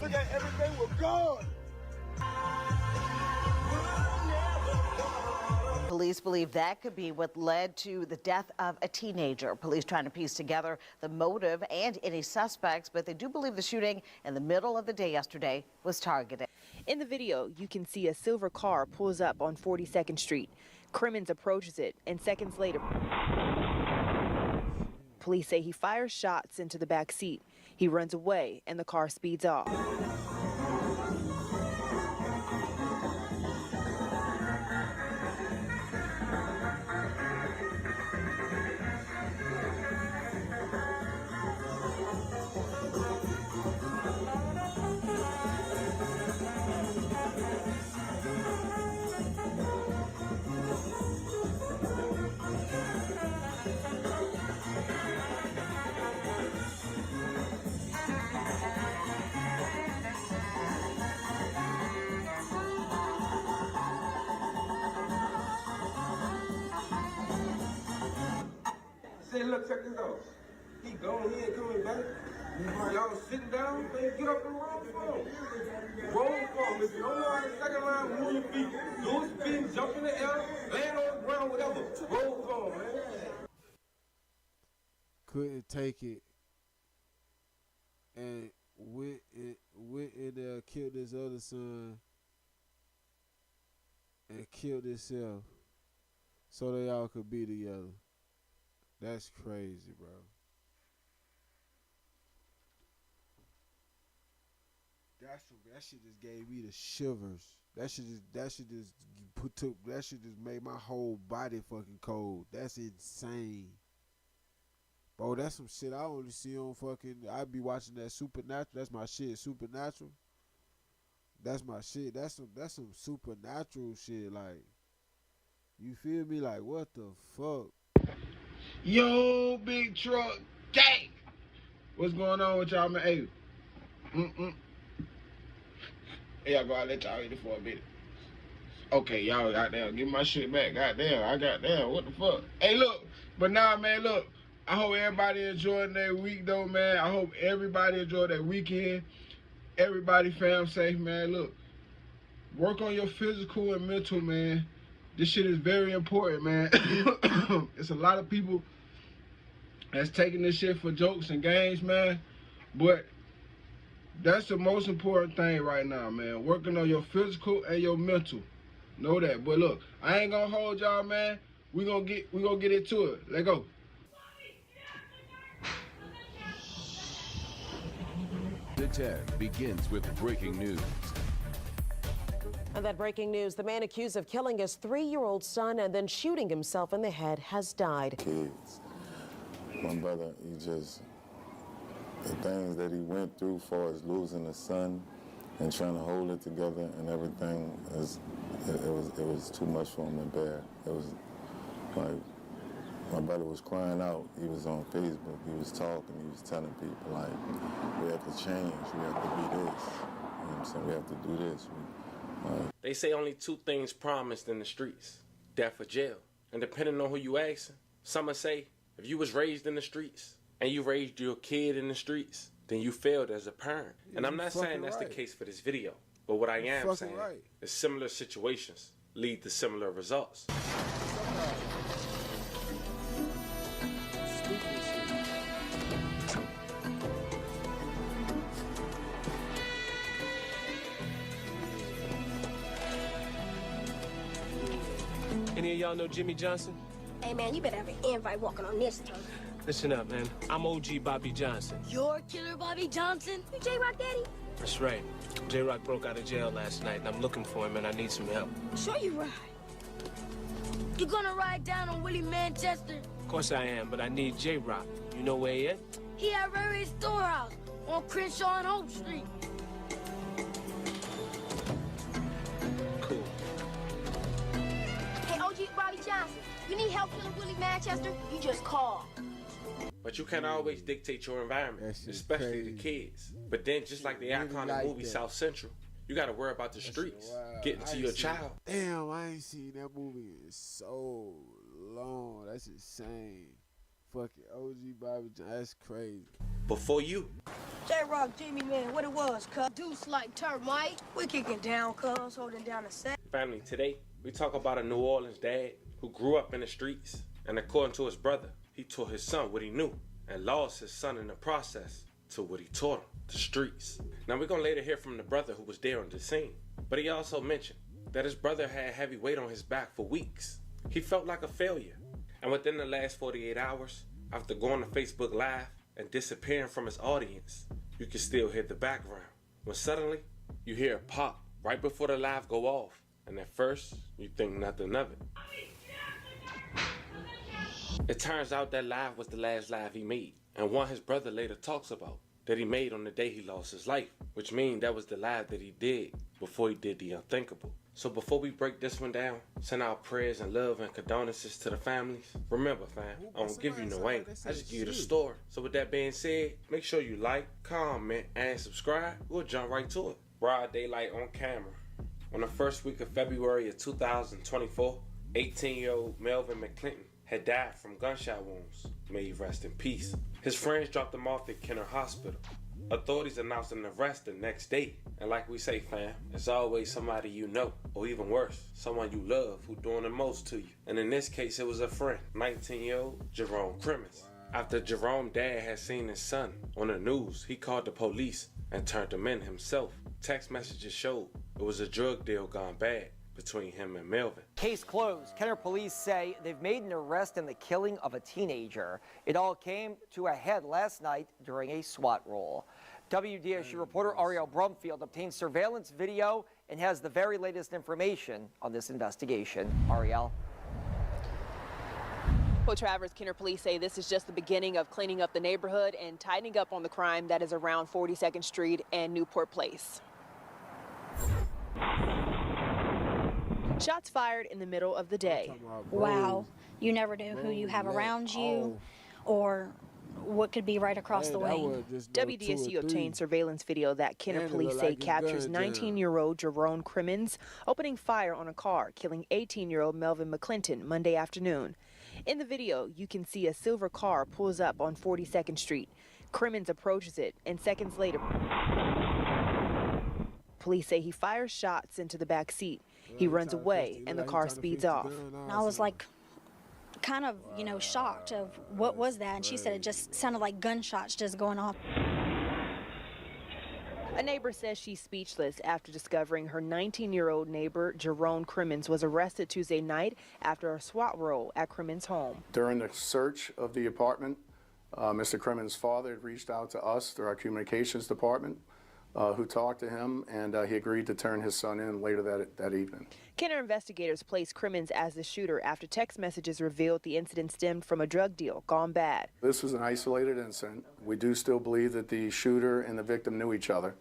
look at everything we're gone. Police believe that could be what led to the death of a teenager. Police trying to piece together the motive and any suspects, but they do believe the shooting in the middle of the day yesterday was targeted. In the video, you can see a silver car pulls up on 42nd Street. Crimmins approaches it, and seconds later, police say he fires shots into the back seat. He runs away, and the car speeds off. Say, look, check this out. He gone, he ain't coming back. Y'all sitting down, man, get up and roll phone. Roll phone. If you don't know how to second line, move your feet. Do a spin, jump in the air, land on the ground, whatever. Roll phone, man. Couldn't take it and went and killed his other son and killed himself so they all could be together. That's crazy, bro. That shit just gave me the shivers. That shit just made my whole body fucking cold. That's insane. Bro, that's some shit I only see on fucking, I be watching that Supernatural. That's my shit, Supernatural. That's my shit. That's some supernatural shit. Like, you feel me? Like, what the fuck? Yo, big truck, gang. What's going on with y'all, man? Hey, Hey, y'all go out, let y'all eat it for a minute. Okay, y'all, goddamn, give my shit back. Goddamn, what the fuck? Hey, look, but nah, man, look. I hope everybody enjoying their week, though, man. I hope everybody enjoyed their weekend. Everybody fam safe, man. Look, work on your physical and mental, man. This shit is very important, man. It's a lot of people that's taking this shit for jokes and games, man. But that's the most important thing right now, man. Working on your physical and your mental. Know that. But look, I ain't gonna hold y'all, man. We gonna get into it. Let's go. The 10 begins with breaking news. And that breaking news, the man accused of killing his 3-year-old son and then shooting himself in the head has died. Kids. My brother, the things that he went through as far as losing a son and trying to hold it together and everything, it was too much for him to bear. It was like, my brother was crying out. He was on Facebook. He was talking. He was telling people, like, we have to change. We have to be this. You know what I'm saying? We have to do this. They say only 2 things promised in the streets, death or jail. And depending on who you ask, some say if you was raised in the streets and you raised your kid in the streets, then you failed as a parent. And I'm not saying that's the case for this video, but what I am saying is similar situations lead to similar results. Any of y'all know Jimmy Johnson? Hey, man, you better have an invite walking on this tongue. Listen up, man. I'm OG Bobby Johnson. You're Killer Bobby Johnson? You J-Rock daddy? That's right. J-Rock broke out of jail last night, and I'm looking for him, and I need some help. Sure you ride. You gonna ride down on Willie Manchester? Of course I am, but I need J-Rock. You know where he at? He at Ray Ray's storehouse on Crenshaw and Hope Street. Cool. Hey, OG Bobby Johnson, you need help killing Willie Manchester? You just call. But you can't always dictate your environment, especially the kids. But then, just like the iconic movie South Central, you got to worry about the streets, getting to your child. Damn, I ain't seen that movie in so long. That's insane. Fucking OG Bobby Johnson, that's crazy. before you. J-Rock, Jimmy, man, what it was, cuz. Deuce like termite. We kicking down, cuz, holding down the set. Family, today we talk about a New Orleans dad who grew up in the streets, and according to his brother, he taught his son what he knew and lost his son in the process to what he taught him, the streets. Now we're gonna later hear from the brother who was there on the scene, but he also mentioned that his brother had heavy weight on his back for weeks. He felt like a failure, and within the last 48 hours, after going to Facebook Live and disappearing from his audience, you can still hear the background. When suddenly, you hear a pop right before the live go off, and at first, you think nothing of it. It turns out that live was the last live he made, and one his brother later talks about, that he made on the day he lost his life, which means that was the live that he did before he did the unthinkable. So before we break this one down, send our prayers and love and condolences to the families. Remember, fam, I don't give you no anger, I just give you the story. So with that being said, make sure you like, comment, and subscribe. We'll jump right to it. Broad daylight on camera. On the first week of February of 2024, 18-year-old Melvin McClinton had died from gunshot wounds. May he rest in peace. His friends dropped him off at Kenner Hospital. Authorities announced an arrest the next day. And like we say, fam, it's always somebody you know, or even worse, someone you love who doing the most to you. And in this case, it was a friend, 19-year-old Jerome Crimmins. After Jerome's dad had seen his son on the news, he called the police and turned him in himself. Text messages showed it was a drug deal gone bad between him and Melvin. Case closed. Kenner police say they've made an arrest in the killing of a teenager. It all came to a head last night during a SWAT roll. WDSU reporter Ariel Brumfield obtained surveillance video and has the very latest information on this investigation. Ariel. Well, Travers, Kenner police say this is just the beginning of cleaning up the neighborhood and tightening up on the crime that is around 42nd Street and Newport Place. Shots fired in the middle of the day. Wow. You never know who you have around you or what could be right across the way. WDSU obtained surveillance video that Kenner police say captures 19-year-old Jerome Crimmins opening fire on a car, killing 18-year-old Melvin McClinton Monday afternoon. In the video, you can see a silver car pulls up on 42nd Street. Crimmins approaches it, and seconds later, police say he fires shots into the back seat. He runs away, and the car speeds off. And I was like, kind of, shocked of what was that? And she said it just sounded like gunshots just going off. A neighbor says she's speechless after discovering her 19-year-old neighbor, Jerome Crimmins, was arrested Tuesday night after a SWAT roll at Crimmins' home. During the search of the apartment, Mr. Crimmins' father had reached out to us through our communications department, who talked to him, and he agreed to turn his son in later that evening. Kenner investigators placed Crimmins as the shooter after text messages revealed the incident stemmed from a drug deal gone bad. This was an isolated incident. We do still believe that the shooter and the victim knew each other.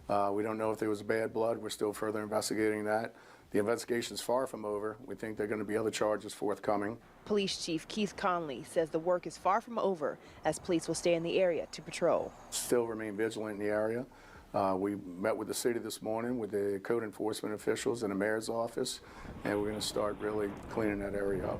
We don't know if there was bad blood. We're still further investigating that. The investigation's far from over. We think there are going to be other charges forthcoming. Police Chief Keith Conley says the work is far from over as police will stay in the area to patrol. Still remain vigilant in the area. We met with the city this morning with the code enforcement officials in the mayor's office, and we're going to start really cleaning that area up.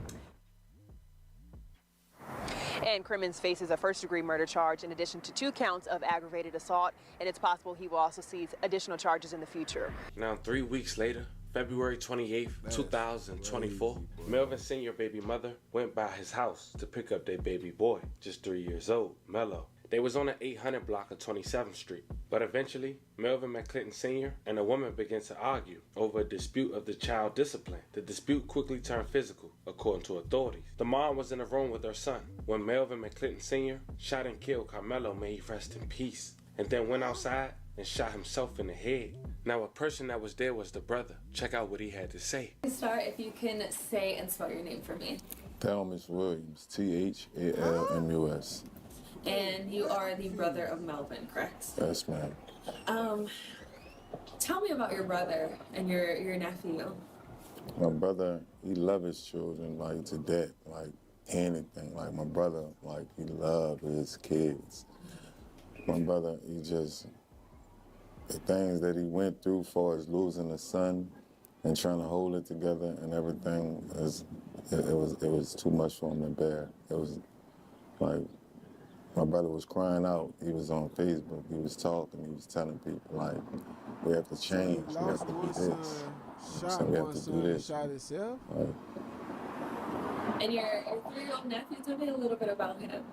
And Crimmins faces a first-degree murder charge in addition to 2 counts of aggravated assault, and it's possible he will also see additional charges in the future. Now, 3 weeks later, February 28th, 2024, Melvin Sr. baby mother went by his house to pick up their baby boy, just 3 years old, Mello. They was on the 800 block of 27th Street, but eventually, Melvin McClinton Sr. and a woman began to argue over a dispute of the child discipline. The dispute quickly turned physical, according to authorities. The mom was in a room with her son when Melvin McClinton Sr. shot and killed Carmelo, may he rest in peace, and then went outside and shot himself in the head. Now, a person that was there was the brother. Check out what he had to say. Start if you can say and spell your name for me. Thalmus Williams, Thalmus. And you are the brother of Melvin, correct? Yes, ma'am. Tell me about your brother and your nephew. My brother, he loved his children like to death, like anything. Like my brother, like he loved his kids. My brother, he just, the things that he went through for as losing a son and trying to hold it together and everything, it was too much for him to bear. It was like, My brother was crying out. He was on Facebook. He was talking. He was telling people, like, we have to change. We have to do this. Shot So we have one to son do and this. shot himself. And your 3-year-old nephew, tell me a little bit about him.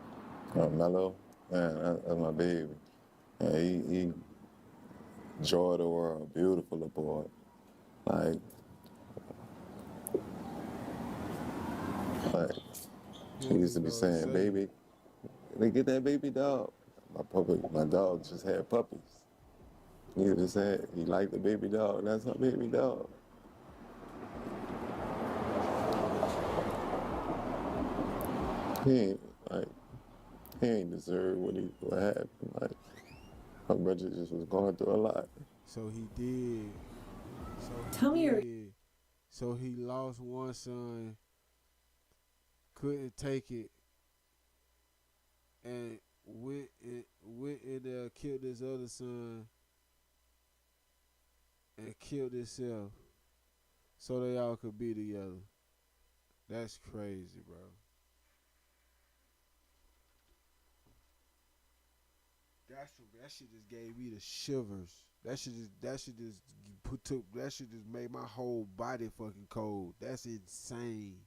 Mello, man, that's my baby. Yeah, he joy of the world, beautiful little boy. Like he used to be saying, baby, they get that baby dog. My dog just had puppies. He used to say he liked the baby dog. That's my baby dog. He ain't deserve what happened. Like my brother just was going through a lot. So he did. So he lost one son, couldn't take it, and went and killed his other son and killed himself so they all could be together. That's crazy, bro. That shit just gave me the shivers. That shit just made my whole body fucking cold. That's insane.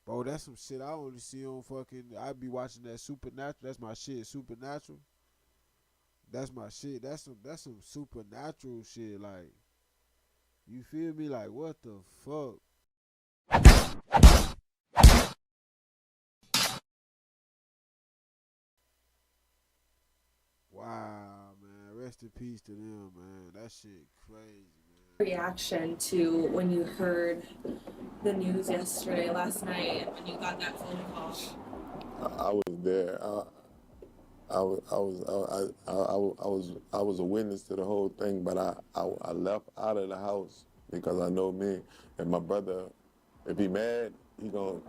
Bro, that's some shit I only see on fucking, I be watching that Supernatural. That's my shit, Supernatural. That's my shit. That's some supernatural shit. Like, you feel me? Like, what the fuck? Wow, man. Rest in peace to them, man. That shit crazy, man. Reaction to when you heard the news last night, and when you got that phone call? I was there. I was a witness to the whole thing, but I left out of the house because I know me and my brother. If he mad, he gonna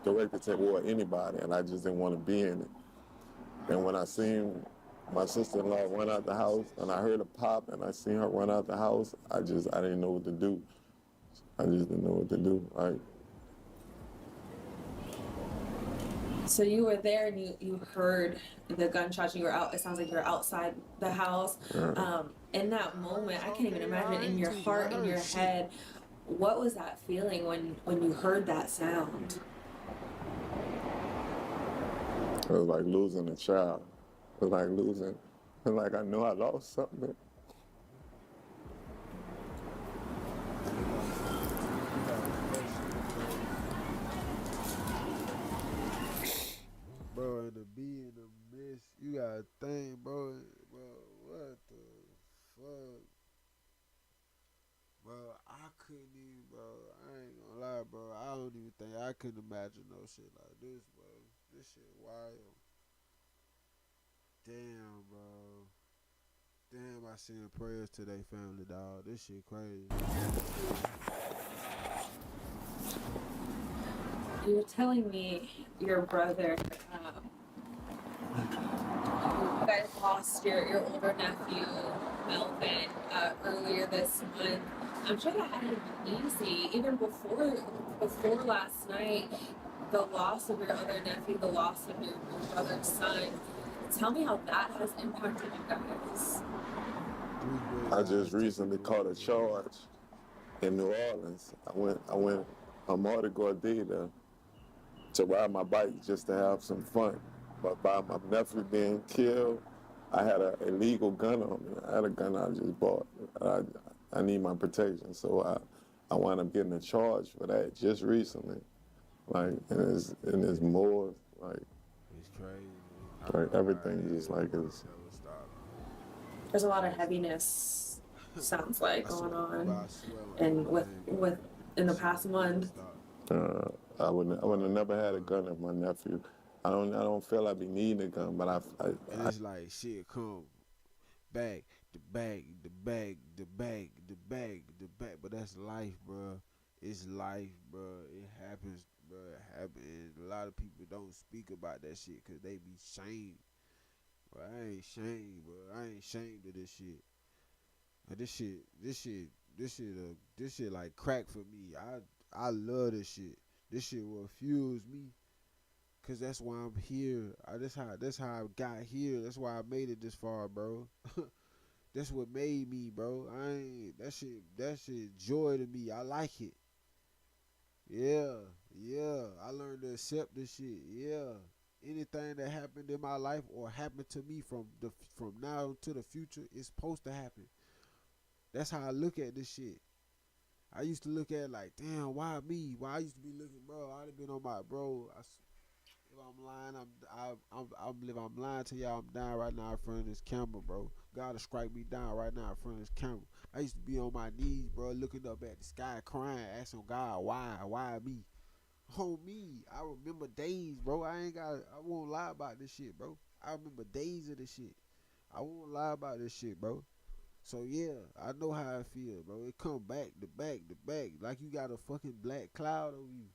direct it toward anybody, and I just didn't want to be in it. And when I seen my sister-in-law run out the house, and I heard a pop, and I seen her run out the house, I didn't know what to do. I just didn't know what to do. So you were there and you heard the gunshots. You were out. It sounds like you were outside the house. In that moment, I can't even imagine. In your heart, in your head, what was that feeling when you heard that sound? It was like losing a child. It was like losing. It was like I knew I lost something. Bro, and to be in the midst, you gotta think, bro, what the fuck? Bro, I couldn't even, bro, I ain't gonna lie, bro, I don't even think I couldn't imagine no shit like this, bro. This shit wild. Damn, bro. Damn, I send prayers to their family, dog. This shit crazy. You were telling me your brother, you guys lost your older nephew, Melvin, earlier this month. I'm sure that hadn't been easy, even before last night, the loss of your other nephew, the loss of your brother's son. Tell me how that has impacted you guys. I just recently caught a charge in New Orleans. I went on Mardi Gras Day to ride my bike just to have some fun. But by my nephew being killed, I had an illegal gun on me. I had a gun I just bought. I need my protection, so I wound up getting a charge for that just recently. Like, and it's more like. It's crazy. Like everything just like is. There's a lot of heaviness, sounds like, going on, and with in the past month. I would have never had a gun if my nephew. I don't feel I be needing a gun, but and it's like shit come back, the bag, but that's life, bro. It's life, bro. It happens, bro. It happens. A lot of people don't speak about that shit because they be shamed. But I ain't shamed, bro. I ain't shamed of this shit. But this shit like crack for me. I love this shit. This shit will fuse me. Cause that's why I'm here. That's how I got here. That's why I made it this far, bro. That's what made me, bro. That shit joy to me. I like it. Yeah. I learned to accept this shit. Yeah. Anything that happened in my life or happened to me from now to the future is supposed to happen. That's how I look at this shit. I used to look at it like, damn, why me? Why I used to be looking, bro. I'd have been on my bro. If I'm lying, if I'm lying to y'all, I'm down right now in front of this camera, bro. God will strike me down right now in front of this camera. I used to be on my knees, bro, looking up at the sky, crying, asking God, why me? On me. I remember days, bro. I won't lie about this shit, bro. I remember days of this shit. I won't lie about this shit, bro. So yeah, I know how I feel, bro. It come back to back to back, like you got a fucking black cloud over you.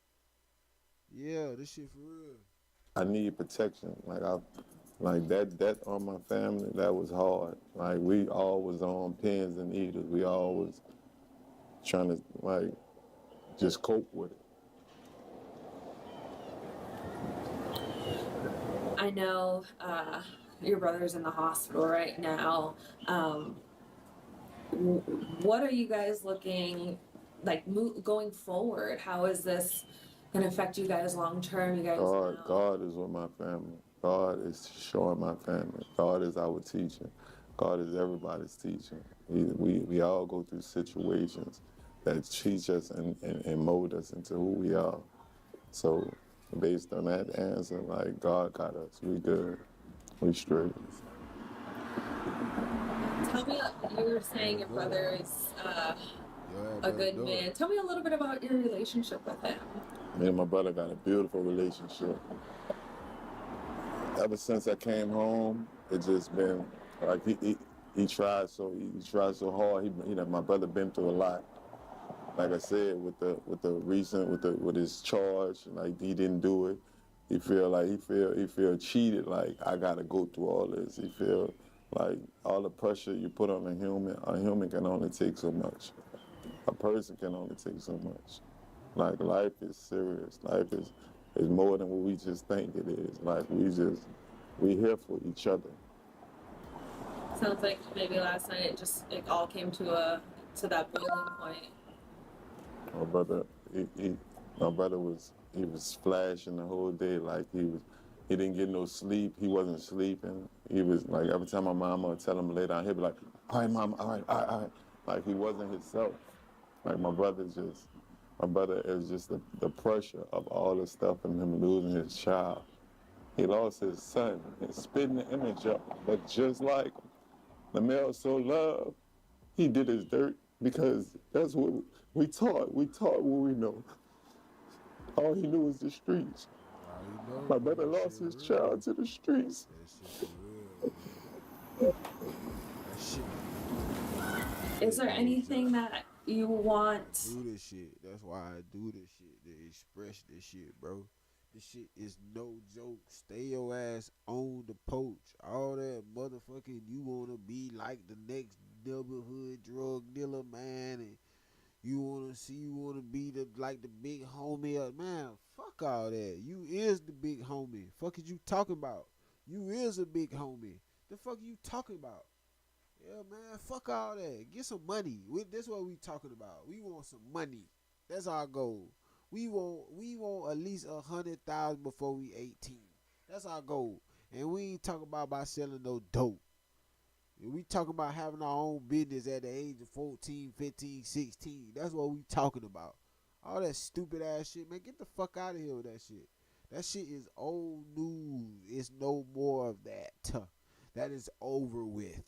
Yeah, this shit for real. I need protection. Like that on my family, that was hard. Like we always on pins and needles. We always trying to like just cope with it. I know your brother's in the hospital right now. What are you guys looking like going forward? How is this going to affect you guys long term? You guys God is with my family. God is showing my family. God is our teacher. God is everybody's teacher. We all go through situations that teach us and mold us into who we are. So based on that answer, like God got us. We good. We straight. Tell me, you were saying your brother is a good man. Tell me a little bit about your relationship with him. Me and my brother got a beautiful relationship. Ever since I came home, it's just been like he tried so hard. My brother been through a lot. Like I said, with his charge, like he didn't do it. He feel cheated. Like I gotta go through all this. He feel like all the pressure you put on a human can only take so much. A person can only take so much. Like life is serious. Life is more than what we just think it is. Like we here for each other. Sounds like maybe last night it all came to that boiling point. My brother was flashing the whole day. Like he didn't get no sleep. He wasn't sleeping. He was like, every time my mama would tell him to lay down, he'd be like, all right, mama, all right. Like he wasn't himself. Like my brother is just the pressure of all the stuff and him losing his child. He lost his son and spitting the image up. But just like the male so loved, he did his dirt because that's what we taught. We taught what we know. All he knew was the streets. My brother lost his child to the streets. Is there anything that you want? Do this shit. That's why I do this shit. To express this shit, bro. This shit is no joke. Stay your ass on the poach. All that motherfucking you wanna be like the next neighborhood drug dealer, man, and you wanna be like the big homie. Man, fuck all that. You is the big homie. Fuck is you talking about? You is a big homie. The fuck you talking about? Yeah, man, fuck all that. Get some money. That's what we talking about. We want some money. That's our goal. We want at least 100,000 before we 18. That's our goal. And we ain't talking about selling no dope. We talking about having our own business at the age of 14, 15, 16. That's what we talking about. All that stupid ass shit, man. Get the fuck out of here with that shit. That shit is old news. It's no more of that. That is over with.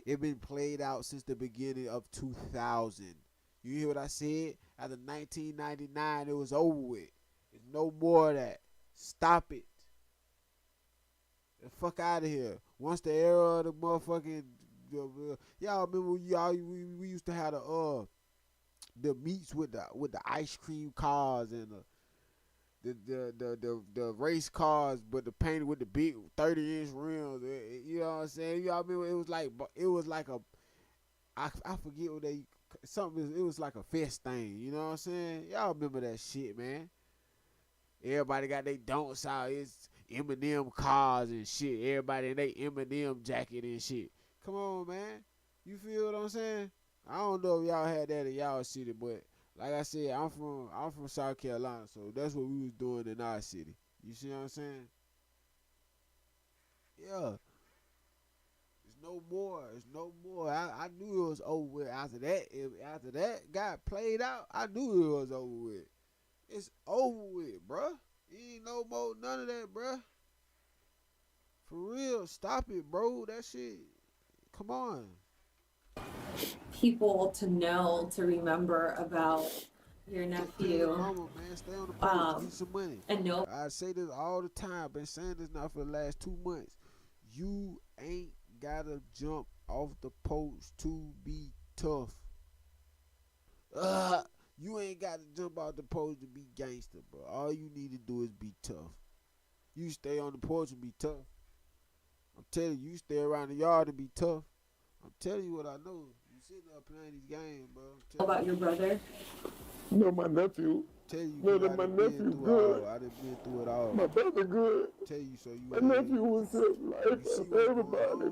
It been played out since the beginning of 2000. You hear what I said? After 1999, it was over with. There's no more of that. Stop it. The fuck out of here. Once the era of the motherfucking y'all remember we used to have the meets with the ice cream cars and the race cars, but the painted with the big 30-inch rims. You know what I'm saying? Y'all remember it was like a I forget what they something. It was like a fest thing. You know what I'm saying? Y'all remember that shit, man? Everybody got their don'ts out. It's Eminem cars and shit. Everybody in their Eminem jacket and shit. Come on, man. You feel what I'm saying? I don't know if y'all had that in y'all city, but like I said, I'm from South Carolina, so that's what we was doing in our city. You see what I'm saying? Yeah. It's no more. It's no more. I knew it was over with after that. After that got played out, I knew it was over with. It's over with, bruh. Ain't no more none of that, bruh. For real, stop it, bro. That shit. Come on. People to know, to remember about your nephew. Mama, man, stay on the post, get some money. And no. I say this all the time. Been saying this now for the last 2 months. You ain't gotta jump off the post to be tough. You ain't got to jump off the post to be gangster, bro. All you need to do is be tough. You stay on the porch and be tough. I'm telling you, you stay around the yard and be tough. I'm telling you what I know. You sitting there playing these games, bro. About your brother? No, my nephew. Tell you, no, that my nephew good. I done been through it all. My brother good. Tell you, so you. My nephew was just life of everybody.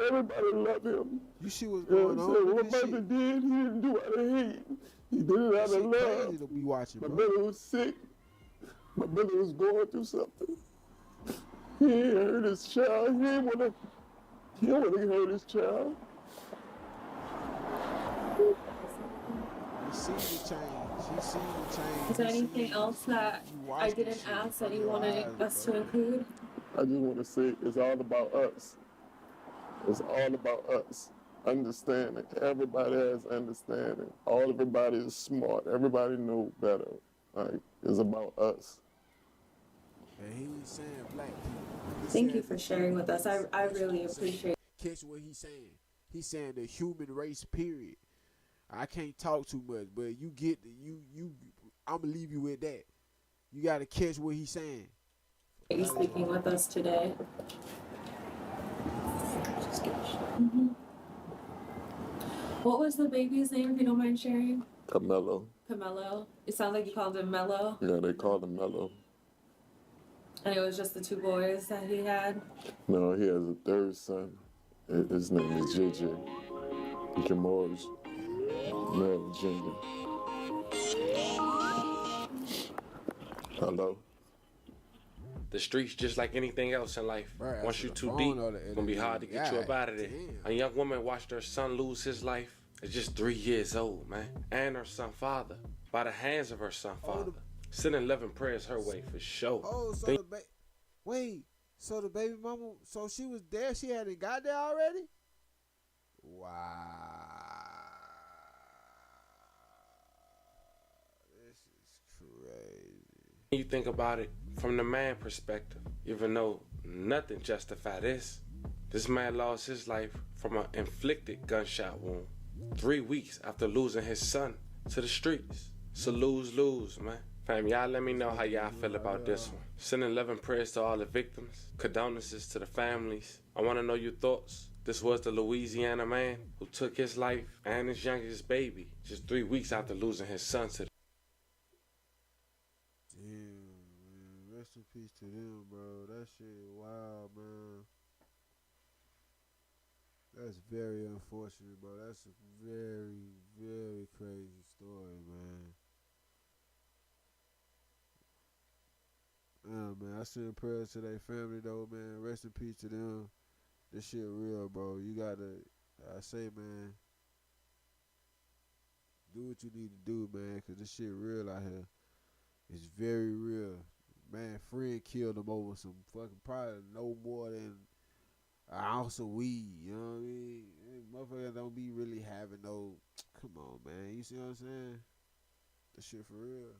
Everybody loved him. You see what's going on? What my brother did, he didn't do out of hate. He did it out of love. Crazy to be watching, my bro. brother was sick. My brother was going through something. He ain't hurt his child. He didn't want to hurt his child. You see the change. You see the change. Is there anything else that I didn't ask that you wanted us to include? I just want to say it's all about us. It's all about us. Understanding. Everybody has understanding. Everybody is smart. Everybody know better. Like, it's about us. And he ain't saying black people. Thank you for sharing with us. I really appreciate it. Catch what he's saying. He's saying the human race, period. I can't talk too much, but you get I'm gonna leave you with that. You gotta catch what he's saying. You speaking with us today. What was the baby's name, if you don't mind sharing? Camelo. Camelo. It sounds like you called him Mello. Yeah, they called him Mello. And it was just the 2 boys that he had? No, he has a 3rd son. His name is JJ. Jamar's male gender. Hello? The streets just like anything else in life. Right, once you too deep, it's gonna be hard to get you up out of there. A young woman watched her son lose his life at just 3 years old, man. And her son father, by the hands of her son father. Sending love and prayers her way for sure. Oh, so so the baby mama, so she was there, she hadn't got there already? Wow. This is crazy. You think about it from the man perspective, even though nothing justify this. This man lost his life from an inflicted gunshot wound 3 weeks after losing his son to the streets. It's a lose-lose, man. Fam, y'all let me know how y'all feel about this one. Sending love and prayers to all the victims. Condolences to the families. I want to know your thoughts. This was the Louisiana man who took his life and his youngest baby just 3 weeks after losing his son to the Damn, man. Rest in peace to them, bro. That shit wild, man. That's very unfortunate, bro. That's a very, very crazy story, man. Man, I send prayers to their family, though, man. Rest in peace to them. This shit real, bro. You gotta, I say, man, do what you need to do, man, because this shit real out here. It's very real. Man, friend killed him over some fucking, probably no more than an ounce of weed, you know what I mean? Motherfuckers don't be really having no, come on, man. You see what I'm saying? This shit for real.